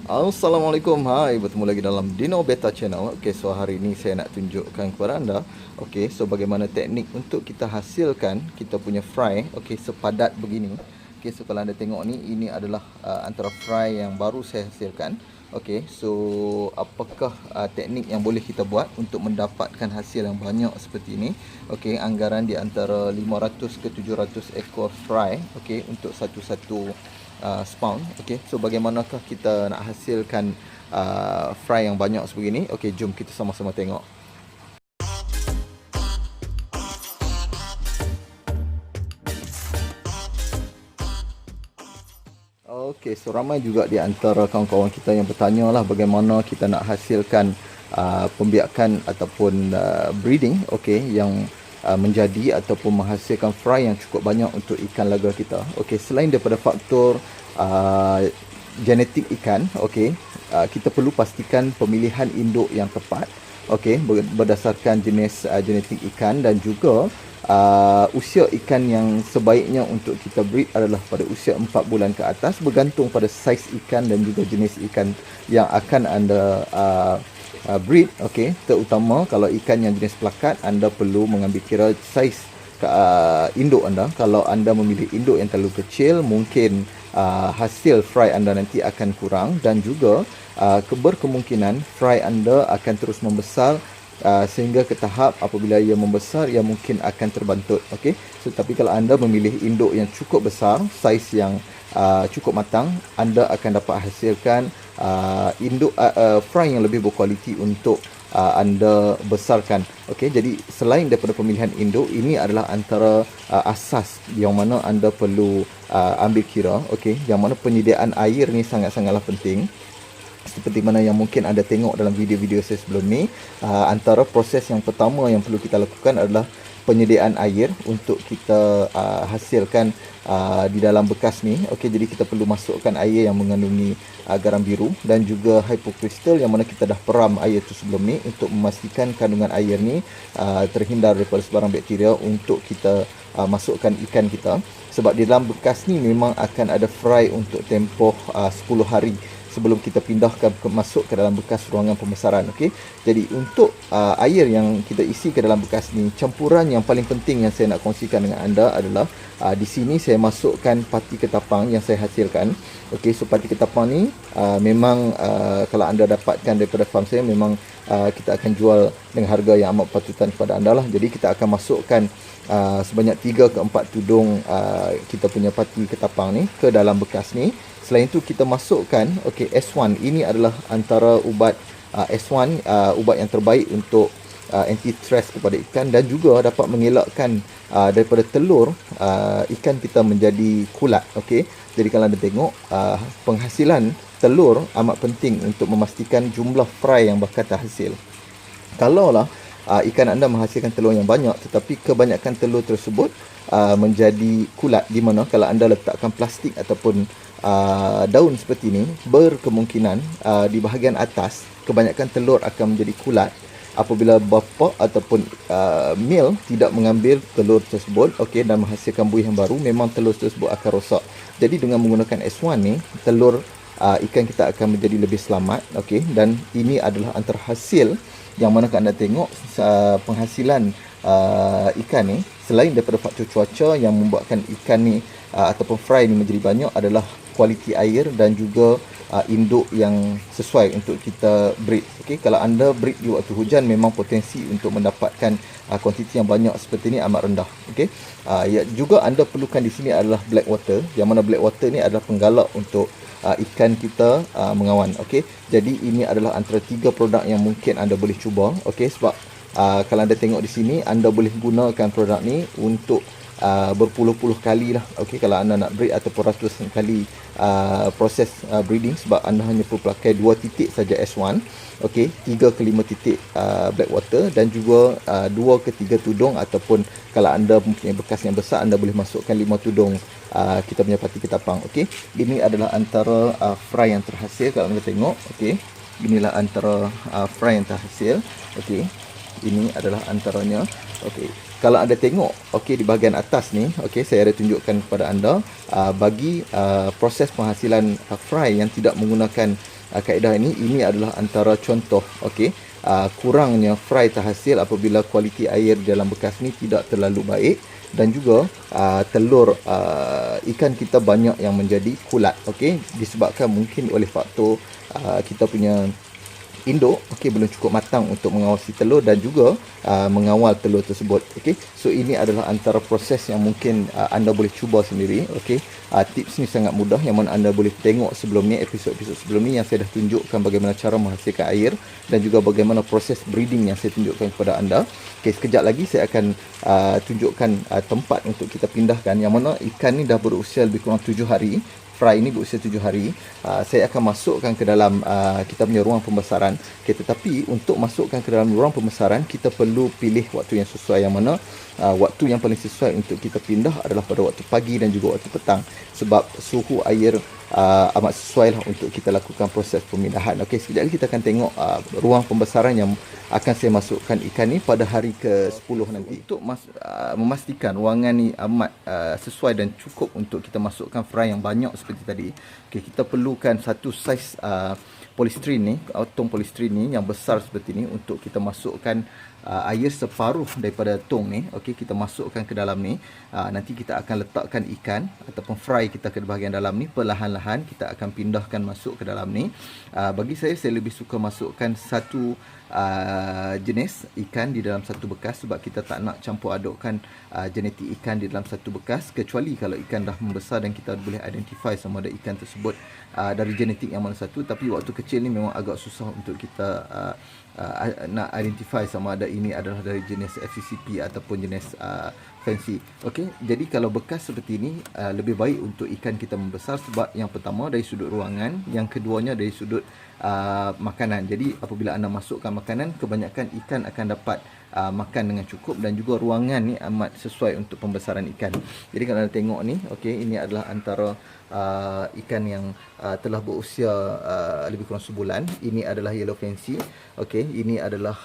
Assalamualaikum, hai, bertemu lagi dalam Dino Beta Channel. Okey, so hari ini saya nak tunjukkan kepada anda, okey, so bagaimana teknik untuk kita hasilkan kita punya fry, okey, sepadat begini. Okey, so kalau anda tengok ni, ini adalah antara fry yang baru saya hasilkan. Okey, so apakah teknik yang boleh kita buat untuk mendapatkan hasil yang banyak seperti ini? Okey, anggaran di antara 500 ke 700 ekor fry, okey, untuk satu-satu spawn. Okey, so bagaimanakah kita nak hasilkan fry yang banyak sebegini? Okey, jom kita sama-sama tengok. Okey, so ramai juga di antara kawan-kawan kita yang bertanya lah bagaimana kita nak hasilkan pembiakan ataupun breeding, okey, yang menjadi ataupun menghasilkan fry yang cukup banyak untuk ikan laga kita. Okey, selain daripada faktor genetik ikan, okey, kita perlu pastikan pemilihan induk yang tepat, okey, berdasarkan jenis genetik ikan, dan juga usia ikan yang sebaiknya untuk kita breed adalah pada usia 4 bulan ke atas, bergantung pada saiz ikan dan juga jenis ikan yang akan anda breed. Okey, terutama kalau ikan yang jenis pelakat, anda perlu mengambil kira saiz induk anda. Kalau anda memilih induk yang terlalu kecil, mungkin hasil fry anda nanti akan kurang, dan juga berkemungkinan fry anda akan terus membesar sehingga ke tahap apabila ia membesar, ia mungkin akan terbantut. Okey, so tapi kalau anda memilih induk yang cukup besar, saiz yang cukup matang, anda akan dapat hasilkan induk fry yang lebih berkualiti untuk anda besarkan. Okey, jadi selain daripada pemilihan induk, ini adalah antara asas yang mana anda perlu ambil kira. Okey, yang mana penyediaan air ni sangat-sangatlah penting. Seperti mana yang mungkin anda tengok dalam video-video saya sebelum ni, antara proses yang pertama yang perlu kita lakukan adalah penyediaan air untuk kita hasilkan di dalam bekas ni. Okey, jadi kita perlu masukkan air yang mengandungi garam biru dan juga hypokristal, yang mana kita dah peram air tu sebelum ni untuk memastikan kandungan air ni terhindar daripada sebarang bakteria untuk kita masukkan ikan kita. Sebab di dalam bekas ni memang akan ada fry untuk tempoh 10 hari sebelum kita pindahkan masuk ke dalam bekas ruangan pembesaran. Okey, jadi untuk air yang kita isi ke dalam bekas ni, campuran yang paling penting yang saya nak kongsikan dengan anda adalah di sini saya masukkan pati ketapang yang saya hasilkan. Okey, so pati ketapang ni memang kalau anda dapatkan daripada farm saya, memang kita akan jual dengan harga yang amat patutan kepada anda lah. Jadi kita akan masukkan sebanyak 3 ke 4 tudung kita punya pati ketapang ni ke dalam bekas ni. Selain itu kita masukkan S1. Ini adalah antara ubat S1, ubat yang terbaik untuk anti-stress kepada ikan, dan juga dapat mengelakkan daripada telur ikan kita menjadi kulat. Okey, jadi kalau anda tengok, penghasilan telur amat penting untuk memastikan jumlah fry yang bakal terhasil. Kalaulah ikan anda menghasilkan telur yang banyak tetapi kebanyakan telur tersebut menjadi kulat, di mana kalau anda letakkan plastik ataupun daun seperti ini, berkemungkinan di bahagian atas kebanyakan telur akan menjadi kulat apabila bapa ataupun male tidak mengambil telur tersebut, okey, dan menghasilkan buih yang baru, memang telur tersebut akan rosak. Jadi dengan menggunakan S1 ni, telur ikan kita akan menjadi lebih selamat. Okey, dan ini adalah antara hasil yang mana anda tengok penghasilan ikan ni, selain daripada faktor cuaca yang membuatkan ikan ni ataupun fry ni menjadi banyak, adalah kualiti air dan juga induk yang sesuai untuk kita breed. Okey, kalau anda breed di waktu hujan, memang potensi untuk mendapatkan kuantiti yang banyak seperti ini amat rendah. Okey, ya, juga anda perlukan di sini adalah black water, yang mana black water ni adalah penggalak untuk ikan kita mengawan. Okey, jadi ini adalah antara 3 produk yang mungkin anda boleh cuba. Okey, sebab kalau anda tengok di sini, anda boleh gunakan produk ni untuk berpuluh-puluh kali lah. Okey, kalau anda nak breed ataupun ratusan kali proses breeding, sebab anda hanya perlu pakai 2 titik saja S1. Okey, 3 ke 5 titik black water, dan juga 2 ke 3 tudung, ataupun kalau anda mempunyai bekas yang besar, anda boleh masukkan 5 tudung kita punya pati ketapang. Okey, ini adalah antara fry yang terhasil. Kalau anda tengok, okey, inilah antara fry yang terhasil. Okey, ini adalah antaranya. Okey, kalau anda tengok, okey, di bahagian atas ni, okey, saya ada tunjukkan kepada anda bagi proses penghasilan fry yang tidak menggunakan kaedah ini adalah antara contoh, okey, kurangnya fry terhasil apabila kualiti air dalam bekas ni tidak terlalu baik, dan juga telur ikan kita banyak yang menjadi kulat, okey, disebabkan mungkin oleh faktor kita punya induk belum cukup matang untuk mengawasi telur dan juga mengawal telur tersebut. Okey, so ini adalah antara proses yang mungkin anda boleh cuba sendiri. Okey, tips ni sangat mudah yang mana anda boleh tengok sebelum ni, episod-episod sebelum ni yang saya dah tunjukkan bagaimana cara menghasilkan air dan juga bagaimana proses breeding yang saya tunjukkan kepada anda. Okey, sekejap lagi saya akan tunjukkan tempat untuk kita pindahkan, yang mana ikan ni dah berusia lebih kurang 7 hari. Fry ini berusia 7 hari. Saya akan masukkan ke dalam kita punya ruang pembesaran. Okay, tetapi untuk masukkan ke dalam ruang pembesaran, kita perlu pilih waktu yang sesuai, yang mana waktu yang paling sesuai untuk kita pindah adalah pada waktu pagi dan juga waktu petang. Sebab suhu air amat sesuai lah untuk kita lakukan proses pemindahan. Okey, sekejap lagi kita akan tengok ruang pembesaran yang akan saya masukkan ikan ni pada hari ke-10 nanti. Untuk memastikan ruangan ni amat sesuai dan cukup untuk kita masukkan fry yang banyak seperti tadi. Okey, kita perlukan satu saiz polystyrene ni, tong polystyrene ni yang besar seperti ni untuk kita masukkan air separuh daripada tong ni. Okey, kita masukkan ke dalam ni. Nanti kita akan letakkan ikan ataupun fry kita ke bahagian dalam ni. Perlahan-lahan kita akan pindahkan masuk ke dalam ni. Bagi saya lebih suka masukkan satu jenis ikan di dalam satu bekas, sebab kita tak nak campur adukkan genetik ikan di dalam satu bekas, kecuali kalau ikan dah membesar dan kita boleh identify sama ada ikan tersebut dari genetik yang mana satu. Tapi waktu kecil ni memang agak susah untuk kita nak identify sama ada ini adalah dari jenis FCCP ataupun jenis fancy. Okey, jadi kalau bekas seperti ini lebih baik untuk ikan kita membesar, sebab yang pertama dari sudut ruangan, yang keduanya dari sudut makanan. Jadi apabila anda masukkan makanan, kebanyakan ikan akan dapat makan dengan cukup, dan juga ruangan ni amat sesuai untuk pembesaran ikan. Jadi kalau anda tengok ni, okey, ini adalah antara ikan yang telah berusia lebih kurang sebulan. Ini adalah yellow fancy. Okey, ini adalah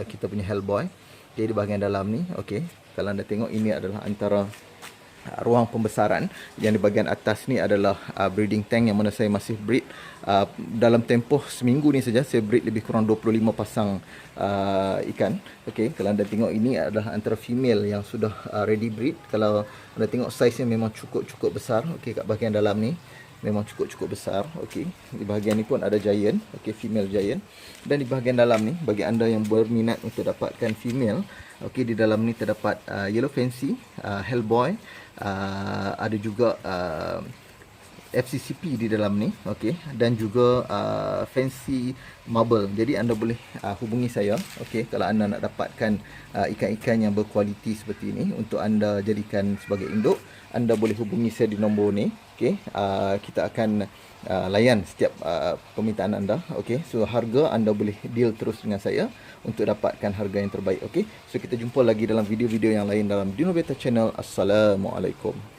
kita punya hellboy. Okey, di bahagian dalam ni, okey, kalau anda tengok ini adalah antara ruang pembesaran. Yang di bahagian atas ni adalah breeding tank yang mana saya masih breed. Dalam tempoh seminggu ni saja saya breed lebih kurang 25 pasang ikan. Okey, kalau anda tengok ini adalah antara female yang sudah ready breed. Kalau anda tengok saiznya memang cukup besar. Okey, kat bahagian dalam ni memang cukup besar. Okey, di bahagian ni pun ada giant, okey, female giant. Dan di bahagian dalam ni, bagi anda yang berminat untuk dapatkan female, okey, di dalam ni terdapat yellow fancy, hellboy, ada juga FCCP di dalam ni, okey, dan juga fancy marble. Jadi anda boleh hubungi saya, okey, kalau anda nak dapatkan ikan-ikan yang berkualiti seperti ini untuk anda jadikan sebagai induk. Anda boleh hubungi saya di nombor ni. Okey, kita akan layan setiap permintaan anda. Okey, so harga anda boleh deal terus dengan saya untuk dapatkan harga yang terbaik. Okey, so kita jumpa lagi dalam video-video yang lain dalam Dino Beta Channel. Assalamualaikum.